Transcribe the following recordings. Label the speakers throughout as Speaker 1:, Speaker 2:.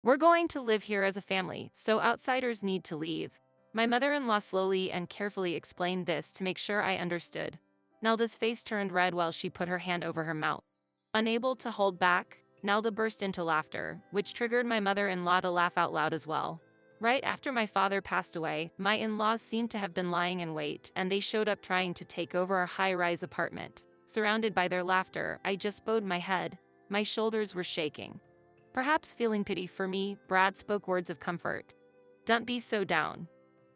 Speaker 1: We're going to live here as a family, so outsiders need to leave. My mother-in-law slowly and carefully explained this to make sure I understood. Nelda's face turned red while she put her hand over her mouth. Unable to hold back, Nelda burst into laughter, which triggered my mother-in-law to laugh out loud as well. Right after my father passed away, my in-laws seemed to have been lying in wait, and they showed up trying to take over our high-rise apartment. Surrounded by their laughter, I just bowed my head. My shoulders were shaking. Perhaps feeling pity for me, Brad spoke words of comfort. Don't be so down.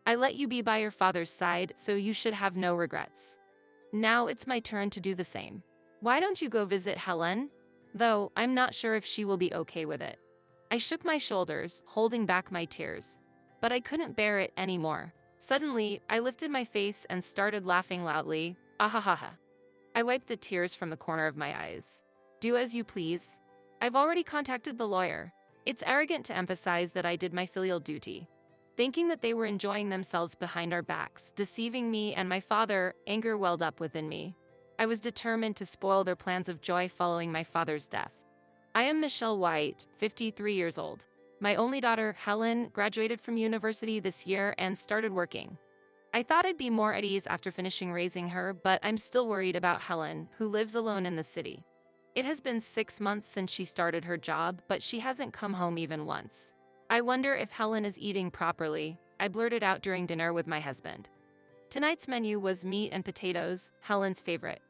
Speaker 1: I let you be by your father's side, so you should have no regrets. Now it's my turn to do the same. Why don't you go visit Helen? Though, I'm not sure if she will be okay with it. I shook my shoulders, holding back my tears. But I couldn't bear it anymore. Suddenly, I lifted my face and started laughing loudly. Ahahaha. I wiped the tears from the corner of my eyes. Do as you please. I've already contacted the lawyer. It's arrogant to emphasize that I did my filial duty. Thinking that they were enjoying themselves behind our backs, deceiving me and my father, anger welled up within me. I was determined to spoil their plans of joy following my father's death. I am Michelle White, 53 years old. My only daughter, Helen, graduated from university this year and started working. I thought I'd be more at ease after finishing raising her, but I'm still worried about Helen, who lives alone in the city. It has been 6 months since she started her job, but she hasn't come home even once. I wonder if Helen is eating properly, I blurted out during dinner with my husband. Tonight's menu was meat and potatoes, Helen's favorite.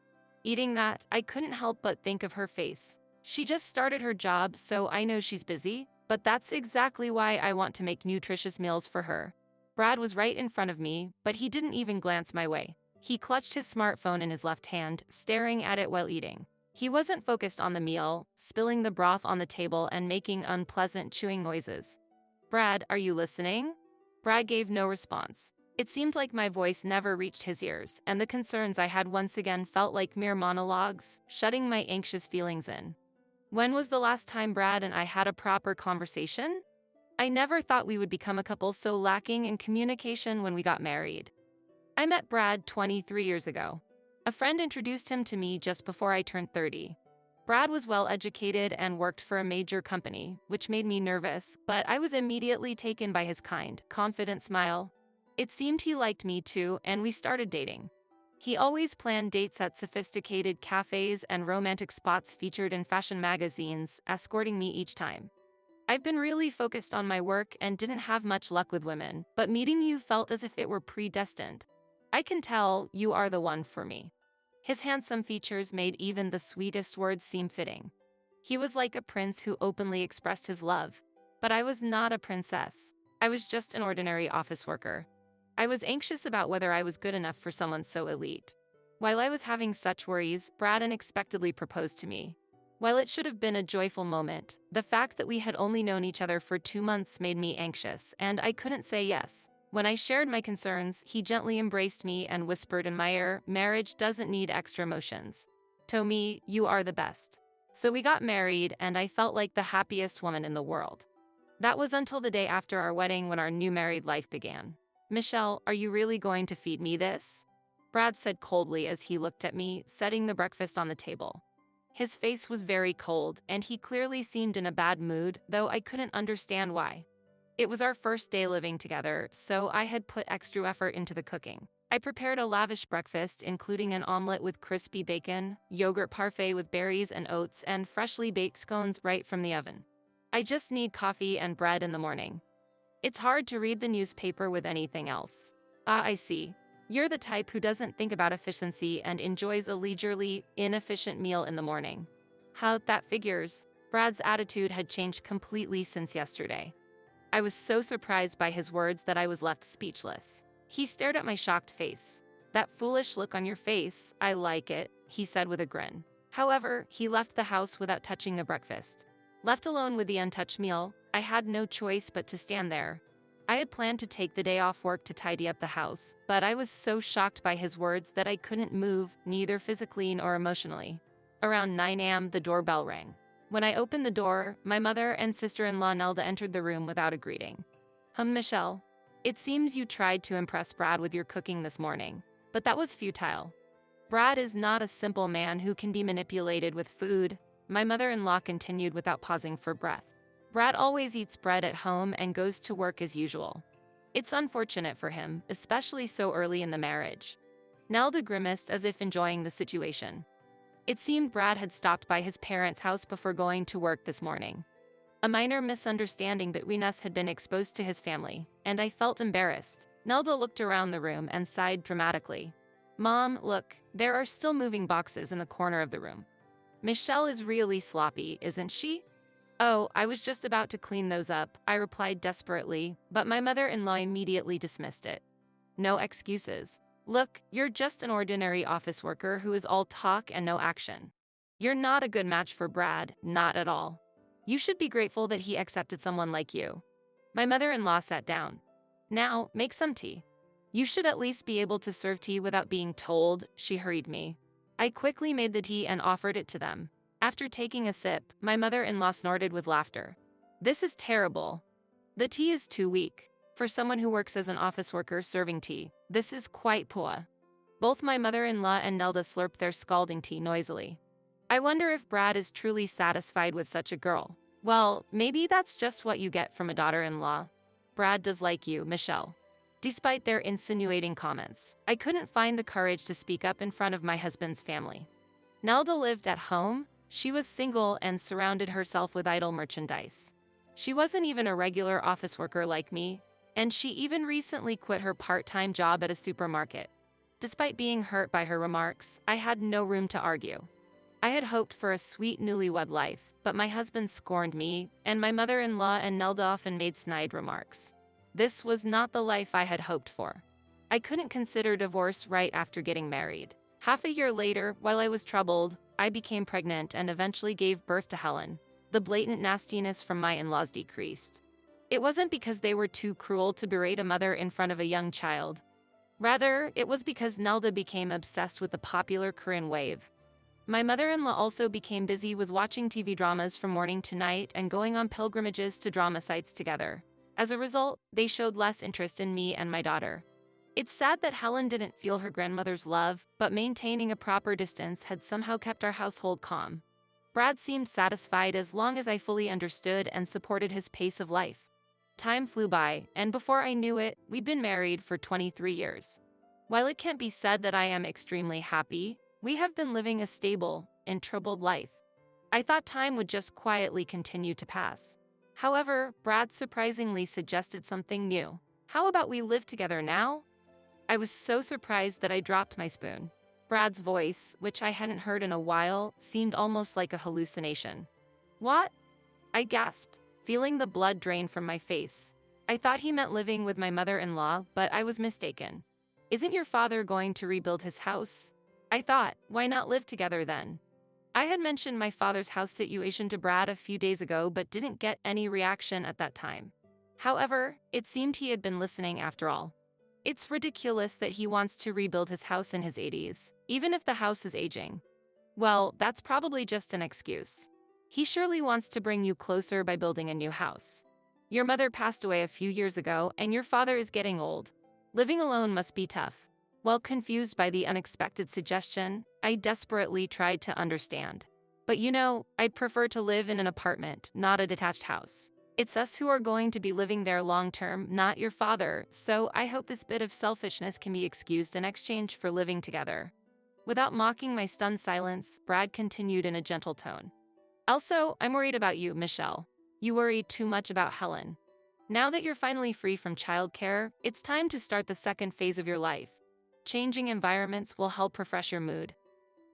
Speaker 1: Eating that, I couldn't help but think of her face. She just started her job, so I know she's busy, but that's exactly why I want to make nutritious meals for her. Brad was right in front of me, but he didn't even glance my way. He clutched his smartphone in his left hand, staring at it while eating. He wasn't focused on the meal, spilling the broth on the table and making unpleasant chewing noises. Brad, are you listening? Brad gave no response. It seemed like my voice never reached his ears, and the concerns I had once again felt like mere monologues, shutting my anxious feelings in. When was the last time Brad and I had a proper conversation? I never thought we would become a couple so lacking in communication when we got married. I met Brad 23 years ago. A friend introduced him to me just before I turned 30. Brad was well educated and worked for a major company, which made me nervous, but I was immediately taken by his kind, confident smile. It seemed he liked me too, and we started dating. He always planned dates at sophisticated cafes and romantic spots featured in fashion magazines, escorting me each time. I've been really focused on my work and didn't have much luck with women, but meeting you felt as if it were predestined. I can tell you are the one for me. His handsome features made even the sweetest words seem fitting. He was like a prince who openly expressed his love. But I was not a princess. I was just an ordinary office worker. I was anxious about whether I was good enough for someone so elite. While I was having such worries, Brad unexpectedly proposed to me. While it should have been a joyful moment, the fact that we had only known each other for 2 months made me anxious, and I couldn't say yes. When I shared my concerns, he gently embraced me and whispered in my ear, "Marriage doesn't need extra emotions. To me, you are the best." So we got married, and I felt like the happiest woman in the world. That was until the day after our wedding when our new married life began. "Michelle, are you really going to feed me this?" Brad said coldly as he looked at me, setting the breakfast on the table. His face was very cold, and he clearly seemed in a bad mood, though I couldn't understand why. It was our first day living together, so I had put extra effort into the cooking. I prepared a lavish breakfast, including an omelet with crispy bacon, yogurt parfait with berries and oats, and freshly baked scones right from the oven. I just need coffee and bread in the morning. It's hard to read the newspaper with anything else. Ah, I see. You're the type who doesn't think about efficiency and enjoys a leisurely, inefficient meal in the morning. How that figures. Brad's attitude had changed completely since yesterday. I was so surprised by his words that I was left speechless. He stared at my shocked face. "That foolish look on your face, I like it," he said with a grin. However, he left the house without touching the breakfast. Left alone with the untouched meal, I had no choice but to stand there. I had planned to take the day off work to tidy up the house, but I was so shocked by his words that I couldn't move, neither physically nor emotionally. Around 9 a.m., the doorbell rang. When I opened the door, my mother and sister-in-law Nelda entered the room without a greeting. Michelle, it seems you tried to impress Brad with your cooking this morning, but that was futile. Brad is not a simple man who can be manipulated with food," my mother-in-law continued without pausing for breath. Brad always eats bread at home and goes to work as usual. It's unfortunate for him, especially so early in the marriage. Nelda grimaced as if enjoying the situation. It seemed Brad had stopped by his parents' house before going to work this morning. A minor misunderstanding between us had been exposed to his family, and I felt embarrassed. Nelda looked around the room and sighed dramatically. Mom, look, there are still moving boxes in the corner of the room. Michelle is really sloppy, isn't she? Oh, I was just about to clean those up, I replied desperately, but my mother-in-law immediately dismissed it. No excuses. Look, you're just an ordinary office worker who is all talk and no action. You're not a good match for Brad, not at all. You should be grateful that he accepted someone like you. My mother-in-law sat down. Now, make some tea. You should at least be able to serve tea without being told, she hurried me. I quickly made the tea and offered it to them. After taking a sip, my mother-in-law snorted with laughter. This is terrible. The tea is too weak. For someone who works as an office worker serving tea, this is quite poor. Both my mother-in-law and Nelda slurped their scalding tea noisily. I wonder if Brad is truly satisfied with such a girl. Well, maybe that's just what you get from a daughter-in-law. Brad does like you, Michelle. Despite their insinuating comments, I couldn't find the courage to speak up in front of my husband's family. Nelda lived at home. She was single and surrounded herself with idle merchandise. She wasn't even a regular office worker like me, and she even recently quit her part-time job at a supermarket. Despite being hurt by her remarks, I had no room to argue. I had hoped for a sweet newlywed life, but my husband scorned me, and my mother-in-law and Nelda often made snide remarks. This was not the life I had hoped for. I couldn't consider divorce right after getting married. Half a year later, while I was troubled, I became pregnant and eventually gave birth to Helen. The blatant nastiness from my in-laws decreased. It wasn't because they were too cruel to berate a mother in front of a young child. Rather, it was because Nelda became obsessed with the popular Korean wave. My mother-in-law also became busy with watching TV dramas from morning to night and going on pilgrimages to drama sites together. As a result, they showed less interest in me and my daughter. It's sad that Helen didn't feel her grandmother's love, but maintaining a proper distance had somehow kept our household calm. Brad seemed satisfied as long as I fully understood and supported his pace of life. Time flew by, and before I knew it, we'd been married for 23 years. While it can't be said that I am extremely happy, we have been living a stable and troubled life. I thought time would just quietly continue to pass. However, Brad surprisingly suggested something new. How about we live together now? I was so surprised that I dropped my spoon. Brad's voice, which I hadn't heard in a while, seemed almost like a hallucination. What? I gasped, feeling the blood drain from my face. I thought he meant living with my mother-in-law, but I was mistaken. Isn't your father going to rebuild his house? I thought, why not live together then? I had mentioned my father's house situation to Brad a few days ago but didn't get any reaction at that time. However, it seemed he had been listening after all. It's ridiculous that he wants to rebuild his house in his 80s, even if the house is aging. Well, that's probably just an excuse. He surely wants to bring you closer by building a new house. Your mother passed away a few years ago and your father is getting old. Living alone must be tough. While confused by the unexpected suggestion, I desperately tried to understand. But you know, I'd prefer to live in an apartment, not a detached house. It's us who are going to be living there long-term, not your father, so I hope this bit of selfishness can be excused in exchange for living together. Without mocking my stunned silence, Brad continued in a gentle tone. Also, I'm worried about you, Michelle. You worry too much about Helen. Now that you're finally free from childcare, it's time to start the second phase of your life. Changing environments will help refresh your mood.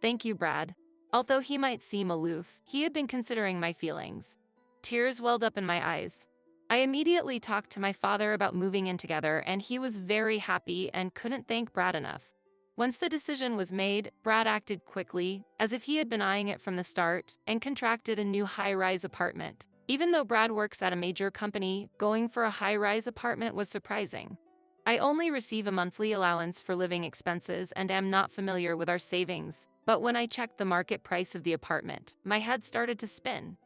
Speaker 1: Thank you, Brad. Although he might seem aloof, he had been considering my feelings. Tears welled up in my eyes. I immediately talked to my father about moving in together, and he was very happy and couldn't thank Brad enough. Once the decision was made, Brad acted quickly, as if he had been eyeing it from the start, and contracted a new high-rise apartment. Even though Brad works at a major company, going for a high-rise apartment was surprising. I only receive a monthly allowance for living expenses and am not familiar with our savings, but when I checked the market price of the apartment, my head started to spin.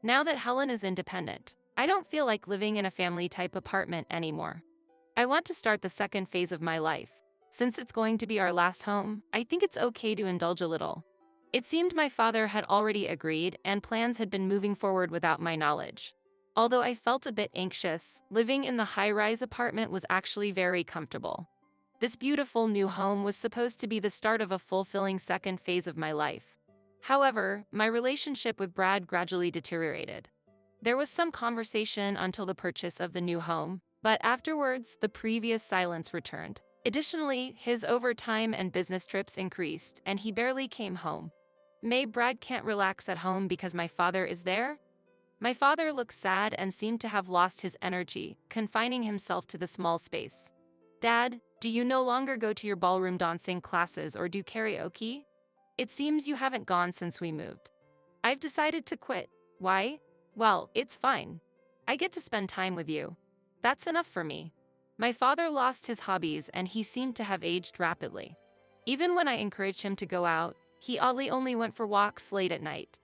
Speaker 1: Now that Helen is independent, I don't feel like living in a family-type apartment anymore. I want to start the second phase of my life. Since it's going to be our last home, I think it's okay to indulge a little. It seemed my father had already agreed and plans had been moving forward without my knowledge. Although I felt a bit anxious, living in the high-rise apartment was actually very comfortable. This beautiful new home was supposed to be the start of a fulfilling second phase of my life. However, my relationship with Brad gradually deteriorated. There was some conversation until the purchase of the new home, but afterwards, the previous silence returned. Additionally, his overtime and business trips increased, and he barely came home. May Brad can't relax at home because my father is there? My father looked sad and seemed to have lost his energy, confining himself to the small space. Dad, do you no longer go to your ballroom dancing classes or do karaoke? It seems you haven't gone since we moved. I've decided to quit. Why? Well, it's fine. I get to spend time with you. That's enough for me. My father lost his hobbies and he seemed to have aged rapidly. Even when I encouraged him to go out, he oddly only went for walks late at night.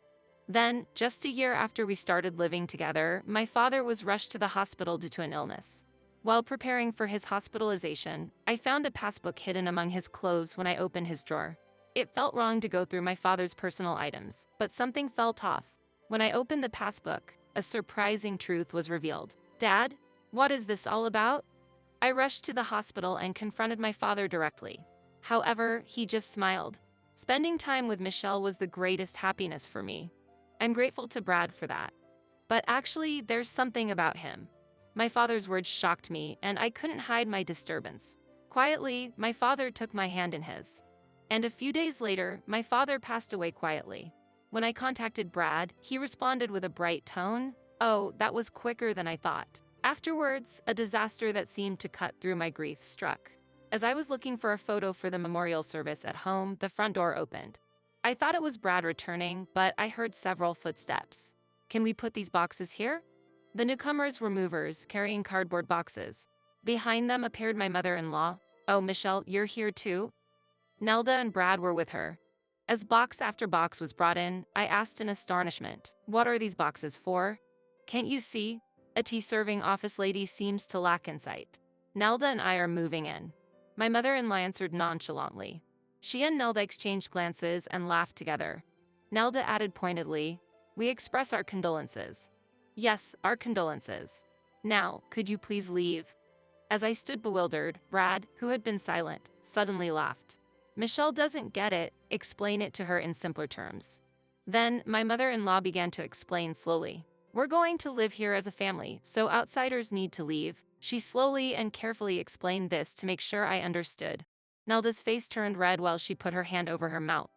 Speaker 1: Then, just a year after we started living together, my father was rushed to the hospital due to an illness. While preparing for his hospitalization, I found a passbook hidden among his clothes when I opened his drawer. It felt wrong to go through my father's personal items, but something felt off. When I opened the passbook, a surprising truth was revealed. Dad, what is this all about? I rushed to the hospital and confronted my father directly. However, he just smiled. Spending time with Michelle was the greatest happiness for me. I'm grateful to Brad for that. But actually, there's something about him. My father's words shocked me, and I couldn't hide my disturbance. Quietly, my father took my hand in his. And a few days later, my father passed away quietly. When I contacted Brad, he responded with a bright tone. Oh, that was quicker than I thought. Afterwards, a disaster that seemed to cut through my grief struck. As I was looking for a photo for the memorial service at home, the front door opened. I thought it was Brad returning, but I heard several footsteps. Can we put these boxes here? The newcomers were movers, carrying cardboard boxes. Behind them appeared my mother-in-law. Oh, Michelle, you're here too? Nelda and Brad were with her. As box after box was brought in, I asked in astonishment, what are these boxes for? Can't you see? A tea-serving office lady seems to lack insight. Nelda and I are moving in. My mother-in-law answered nonchalantly. She and Nelda exchanged glances and laughed together. Nelda added pointedly, we express our condolences. Yes, our condolences. Now, could you please leave? As I stood bewildered, Brad, who had been silent, suddenly laughed. Michelle doesn't get it, explain it to her in simpler terms. Then, my mother-in-law began to explain slowly. We're going to live here as a family, so outsiders need to leave. She slowly and carefully explained this to make sure I understood. Nelda's face turned red while she put her hand over her mouth.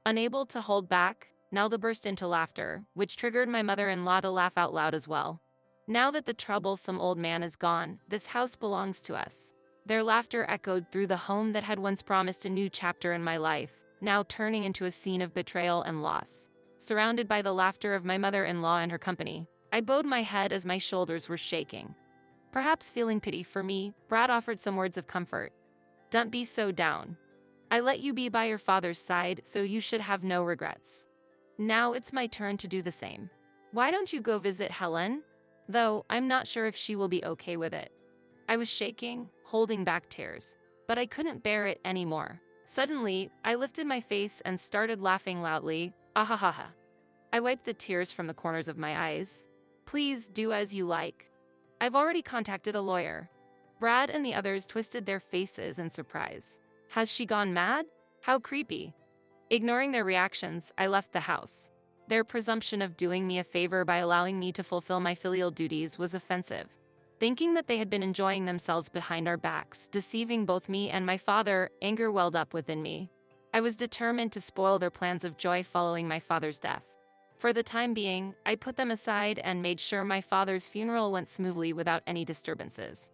Speaker 1: Unable to hold back, Nelda burst into laughter, which triggered my mother-in-law to laugh out loud as well. Now that the troublesome old man is gone, this house belongs to us. Their laughter echoed through the home that had once promised a new chapter in my life, now turning into a scene of betrayal and loss. Surrounded by the laughter of my mother-in-law and her company, I bowed my head as my shoulders were shaking. Perhaps feeling pity for me, Brad offered some words of comfort. Don't be so down. I let you be by your father's side, so you should have no regrets. Now it's my turn to do the same. Why don't you go visit Helen? Though, I'm not sure if she will be okay with it. I was shaking, holding back tears, but I couldn't bear it anymore. Suddenly, I lifted my face and started laughing loudly. Ahahaha. I wiped the tears from the corners of my eyes. Please do as you like. I've already contacted a lawyer. Brad and the others twisted their faces in surprise. Has she gone mad? How creepy. Ignoring their reactions, I left the house. Their presumption of doing me a favor by allowing me to fulfill my filial duties was offensive. Thinking that they had been enjoying themselves behind our backs, deceiving both me and my father, anger welled up within me. I was determined to spoil their plans of joy following my father's death. For the time being, I put them aside and made sure my father's funeral went smoothly without any disturbances.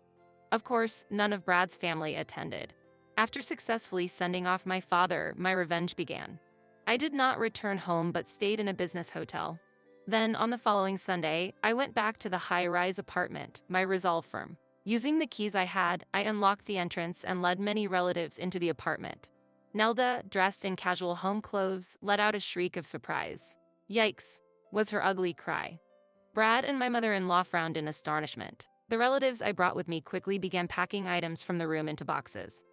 Speaker 1: Of course, none of Brad's family attended. After successfully sending off my father, my revenge began. I did not return home but stayed in a business hotel. Then, on the following Sunday, I went back to the high-rise apartment, my resolve firm. Using the keys I had, I unlocked the entrance and led many relatives into the apartment. Nelda, dressed in casual home clothes, let out a shriek of surprise. Yikes, was her ugly cry. Brad and my mother-in-law frowned in astonishment. The relatives I brought with me quickly began packing items from the room into boxes.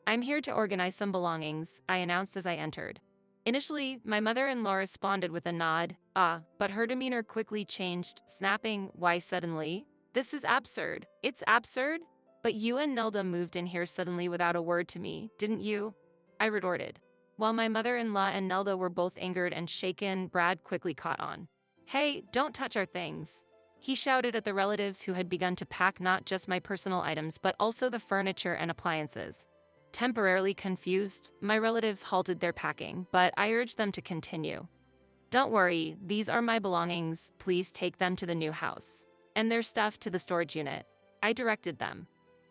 Speaker 1: I'm here to organize some belongings, I announced as I entered. Initially, my mother-in-law responded with a nod, but her demeanor quickly changed, snapping, "Why suddenly? This is absurd. It's absurd? But you and Nelda moved in here suddenly without a word to me, didn't you?" I retorted. While my mother-in-law and Nelda were both angered and shaken, Brad quickly caught on. "Hey, don't touch our things," he shouted at the relatives who had begun to pack not just my personal items but also the furniture and appliances. Temporarily confused, my relatives halted their packing, but I urged them to continue. "Don't worry, these are my belongings, please take them to the new house. And their stuff to the storage unit," I directed them.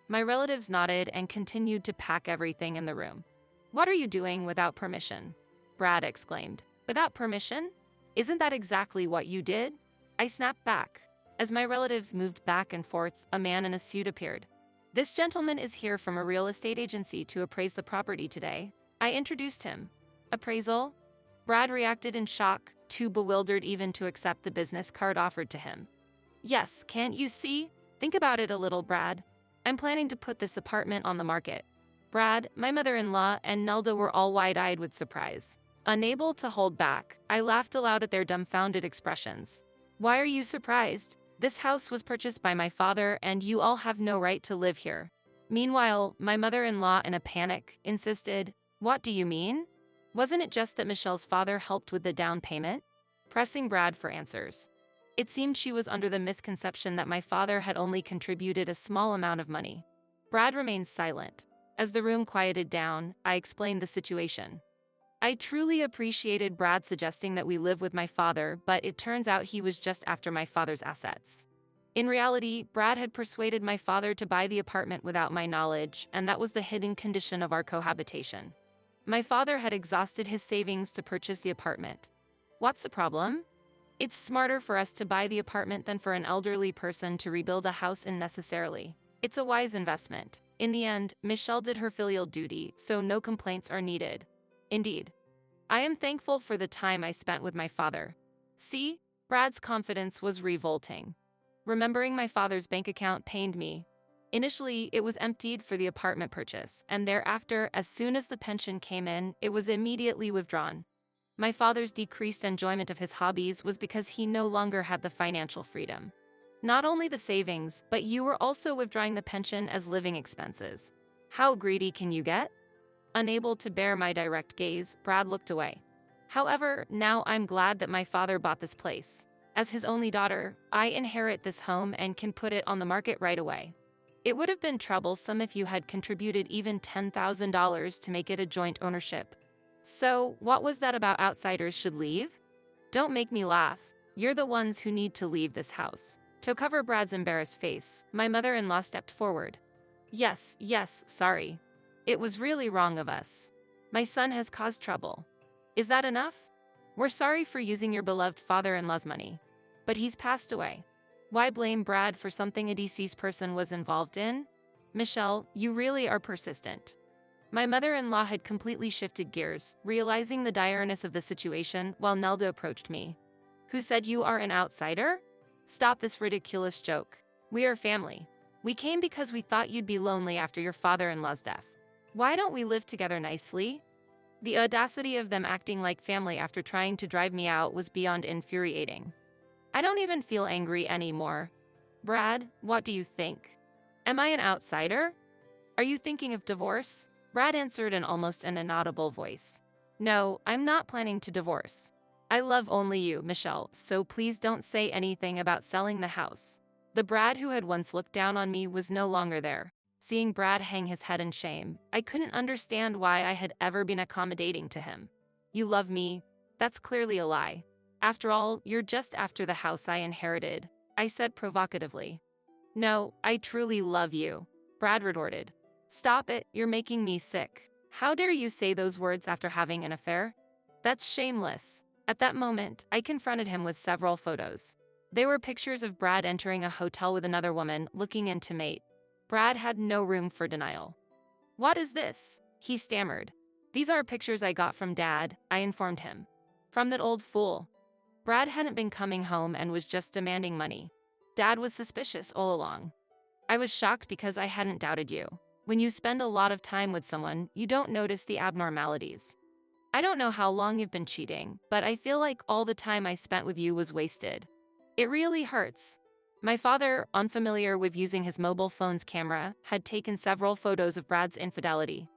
Speaker 1: My relatives nodded and continued to pack everything in the room. "What are you doing without permission?" Brad exclaimed. "Without permission? Isn't that exactly what you did?" I snapped back. As my relatives moved back and forth, a man in a suit appeared. "This gentleman is here from a real estate agency to appraise the property today." I introduced him. "Appraisal?" Brad reacted in shock, too bewildered even to accept the business card offered to him. "Yes, can't you see? Think about it a little, Brad. I'm planning to put this apartment on the market." Brad, my mother-in-law, and Nelda were all wide-eyed with surprise. Unable to hold back, I laughed aloud at their dumbfounded expressions. "Why are you surprised? This house was purchased by my father and you all have no right to live here." Meanwhile, my mother-in-law, in a panic, insisted, "What do you mean? Wasn't it just that Michelle's father helped with the down payment?" Pressing Brad for answers. It seemed she was under the misconception that my father had only contributed a small amount of money. Brad remained silent. As the room quieted down, I explained the situation. I truly appreciated Brad suggesting that we live with my father, but it turns out he was just after my father's assets. In reality, Brad had persuaded my father to buy the apartment without my knowledge, and that was the hidden condition of our cohabitation. My father had exhausted his savings to purchase the apartment. What's the problem? It's smarter for us to buy the apartment than for an elderly person to rebuild a house unnecessarily. It's a wise investment. In the end, Michelle did her filial duty, so no complaints are needed. Indeed. I am thankful for the time I spent with my father. See, Brad's confidence was revolting. Remembering my father's bank account pained me. Initially, it was emptied for the apartment purchase, and thereafter, as soon as the pension came in, it was immediately withdrawn. My father's decreased enjoyment of his hobbies was because he no longer had the financial freedom. Not only the savings, but you were also withdrawing the pension as living expenses. How greedy can you get? Unable to bear my direct gaze, Brad looked away. However, now I'm glad that my father bought this place. As his only daughter, I inherit this home and can put it on the market right away. It would have been troublesome if you had contributed even $10,000 to make it a joint ownership. So, what was that about outsiders should leave? Don't make me laugh. You're the ones who need to leave this house. To cover Brad's embarrassed face, my mother-in-law stepped forward. Yes, sorry. It was really wrong of us. My son has caused trouble. Is that enough? We're sorry for using your beloved father-in-law's money. But he's passed away. Why blame Brad for something a deceased person was involved in? Michelle, you really are persistent. My mother-in-law had completely shifted gears, realizing the direness of the situation while Nelda approached me. Who said you are an outsider? Stop this ridiculous joke. We are family. We came because we thought you'd be lonely after your father-in-law's death. Why don't we live together nicely? The audacity of them acting like family after trying to drive me out was beyond infuriating. I don't even feel angry anymore. Brad, what do you think? Am I an outsider? Are you thinking of divorce? Brad answered in almost an inaudible voice. No, I'm not planning to divorce. I love only you, Michelle, so please don't say anything about selling the house. The Brad who had once looked down on me was no longer there. Seeing Brad hang his head in shame, I couldn't understand why I had ever been accommodating to him. You love me? That's clearly a lie. After all, you're just after the house I inherited, I said provocatively. No, I truly love you, Brad retorted. Stop it, you're making me sick. How dare you say those words after having an affair? That's shameless. At that moment, I confronted him with several photos. They were pictures of Brad entering a hotel with another woman, looking in to mate. Brad had no room for denial. What is this? He stammered. These are pictures I got from Dad, I informed him. From that old fool. Brad hadn't been coming home and was just demanding money. Dad was suspicious all along. I was shocked because I hadn't doubted you. When you spend a lot of time with someone, you don't notice the abnormalities. I don't know how long you've been cheating, but I feel like all the time I spent with you was wasted. It really hurts. My father, unfamiliar with using his mobile phone's camera, had taken several photos of Brad's infidelity.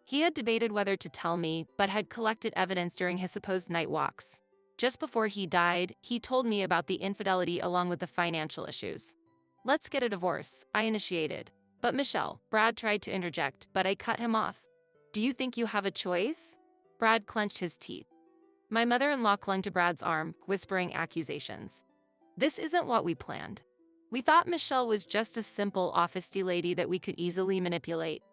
Speaker 1: He had debated whether to tell me, but had collected evidence during his supposed night walks. Just before he died, he told me about the infidelity along with the financial issues. "Let's get a divorce," I initiated. "But Michelle," Brad tried to interject, but I cut him off. "Do you think you have a choice?" Brad clenched his teeth. My mother-in-law clung to Brad's arm, whispering accusations. "This isn't what we planned. We thought Michelle was just a simple office lady that we could easily manipulate."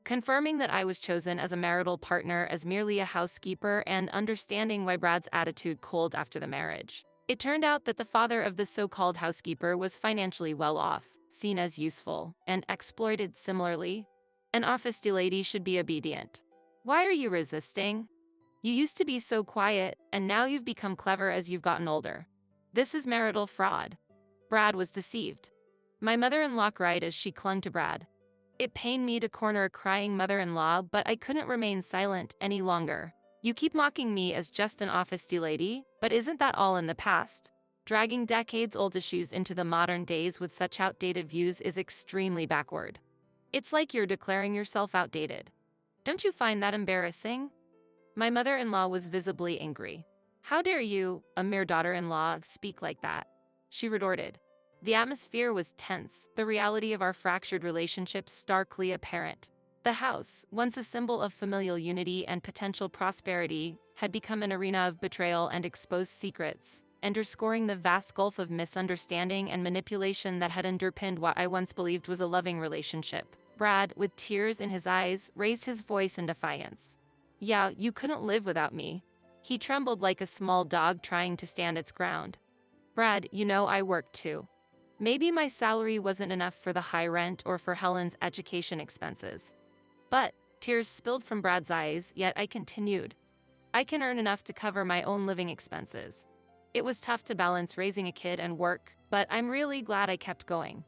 Speaker 1: Confirming that I was chosen as a marital partner as merely a housekeeper and understanding why Brad's attitude cooled after the marriage. It turned out that the father of the so-called housekeeper was financially well off, seen as useful, and exploited similarly. An office lady should be obedient. "Why are you resisting? You used to be so quiet, and now you've become clever as you've gotten older. This is marital fraud." Brad was deceived. My mother-in-law cried as she clung to Brad. It pained me to corner a crying mother-in-law, but I couldn't remain silent any longer. "You keep mocking me as just an office lady, but isn't that all in the past? Dragging decades-old issues into the modern days with such outdated views is extremely backward. It's like you're declaring yourself outdated. Don't you find that embarrassing?" My mother-in-law was visibly angry. "How dare you, a mere daughter-in-law, speak like that?" she retorted. The atmosphere was tense, the reality of our fractured relationships starkly apparent. The house, once a symbol of familial unity and potential prosperity, had become an arena of betrayal and exposed secrets, underscoring the vast gulf of misunderstanding and manipulation that had underpinned what I once believed was a loving relationship. Brad, with tears in his eyes, raised his voice in defiance. "Yeah, you couldn't live without me." He trembled like a small dog trying to stand its ground. "Brad, you know I worked too. Maybe my salary wasn't enough for the high rent or for Helen's education expenses. But," tears spilled from Brad's eyes, yet I continued, "I can earn enough to cover my own living expenses." It was tough to balance raising a kid and work, but I'm really glad I kept going.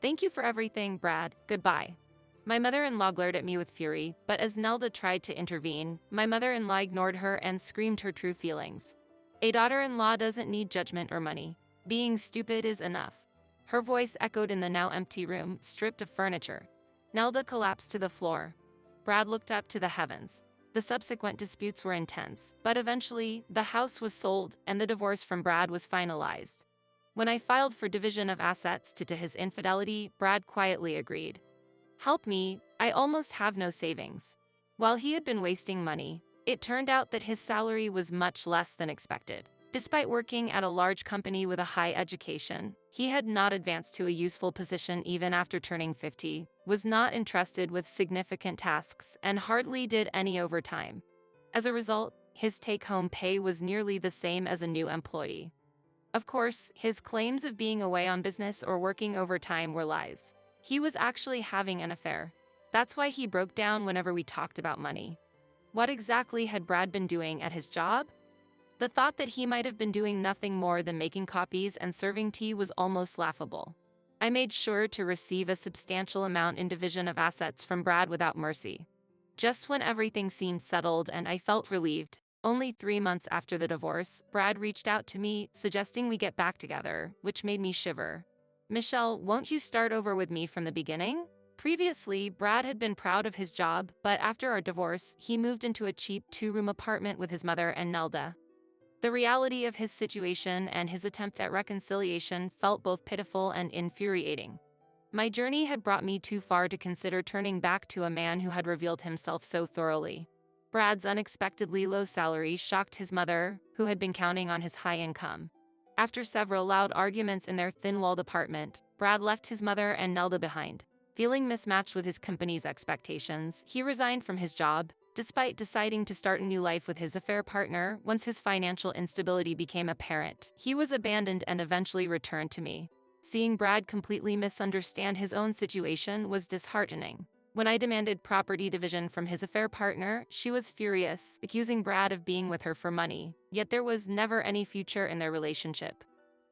Speaker 1: "Thank you for everything, Brad. Goodbye." My mother-in-law glared at me with fury, but as Nelda tried to intervene, my mother-in-law ignored her and screamed her true feelings. "A daughter-in-law doesn't need judgment or money. Being stupid is enough." Her voice echoed in the now empty room, stripped of furniture. Nelda collapsed to the floor. Brad looked up to the heavens. The subsequent disputes were intense, but eventually, the house was sold and the divorce from Brad was finalized. When I filed for division of assets due to his infidelity, Brad quietly agreed. "Help me, I almost have no savings." While he had been wasting money, it turned out that his salary was much less than expected. Despite working at a large company with a high education, he had not advanced to a useful position even after turning 50, was not entrusted with significant tasks, and hardly did any overtime. As a result, his take-home pay was nearly the same as a new employee. Of course, his claims of being away on business or working overtime were lies. He was actually having an affair. That's why he broke down whenever we talked about money. What exactly had Brad been doing at his job? The thought that he might have been doing nothing more than making copies and serving tea was almost laughable. I made sure to receive a substantial amount in division of assets from Brad without mercy. Just when everything seemed settled and I felt relieved, only 3 months after the divorce, Brad reached out to me, suggesting we get back together, which made me shiver. "Michelle, won't you start over with me from the beginning?" Previously, Brad had been proud of his job, but after our divorce, he moved into a cheap 2-room apartment with his mother and Nelda. The reality of his situation and his attempt at reconciliation felt both pitiful and infuriating. My journey had brought me too far to consider turning back to a man who had revealed himself so thoroughly. Brad's unexpectedly low salary shocked his mother, who had been counting on his high income. After several loud arguments in their thin-walled apartment, Brad left his mother and Nelda behind. Feeling mismatched with his company's expectations, he resigned from his job, despite deciding to start a new life with his affair partner. Once his financial instability became apparent, he was abandoned and eventually returned to me. Seeing Brad completely misunderstand his own situation was disheartening. When I demanded property division from his affair partner, she was furious, accusing Brad of being with her for money, yet there was never any future in their relationship.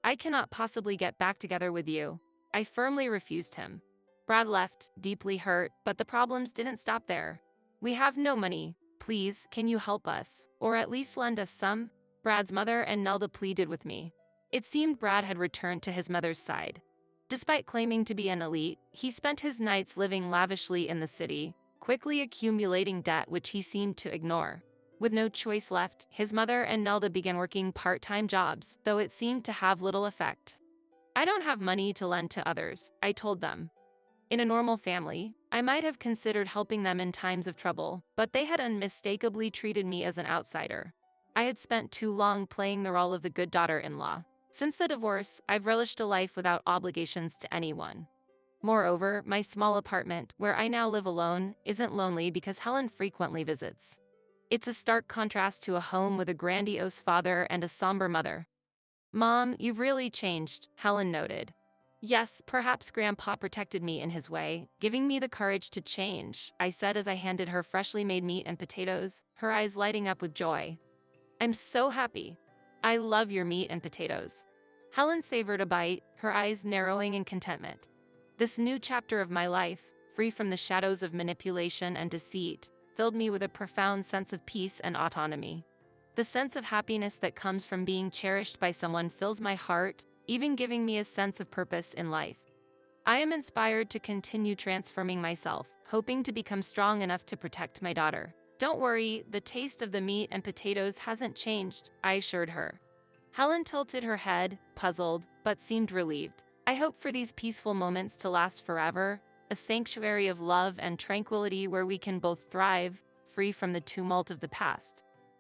Speaker 1: "I cannot possibly get back together with you." I firmly refused him. Brad left, deeply hurt, but the problems didn't stop there. "We have no money. Please, can you help us? Or at least lend us some? Brad's mother and Nelda pleaded with me. It seemed Brad had returned to his mother's side. Despite claiming to be an elite, he spent his nights living lavishly in the city, quickly accumulating debt which he seemed to ignore. With no choice left, his mother and Nelda began working part-time jobs, though it seemed to have little effect. I don't have money to lend to others, I told them. In a normal family, I might have considered helping them in times of trouble, but they had unmistakably treated me as an outsider. I had spent too long playing the role of the good daughter-in-law. Since the divorce, I've relished a life without obligations to anyone. Moreover, my small apartment, where I now live alone, isn't lonely because Helen frequently visits. It's a stark contrast to a home with a grandiose father and a somber mother. Mom, you've really changed, Helen noted. Yes, perhaps Grandpa protected me in his way, giving me the courage to change, I said as I handed her freshly made meat and potatoes, her eyes lighting up with joy. I'm so happy. I love your meat and potatoes. Helen savored a bite, her eyes narrowing in contentment. This new chapter of my life, free from the shadows of manipulation and deceit, filled me with a profound sense of peace and autonomy. The sense of happiness that comes from being cherished by someone fills my heart, even giving me a sense of purpose in life. I am inspired to continue transforming myself, hoping to become strong enough to protect my daughter. Don't worry, the taste of the meat and potatoes hasn't changed, I assured her. Helen tilted her head, puzzled, but seemed relieved. I hope for these peaceful moments to last forever, a sanctuary of love and tranquility where we can both thrive, free from the tumult of the past.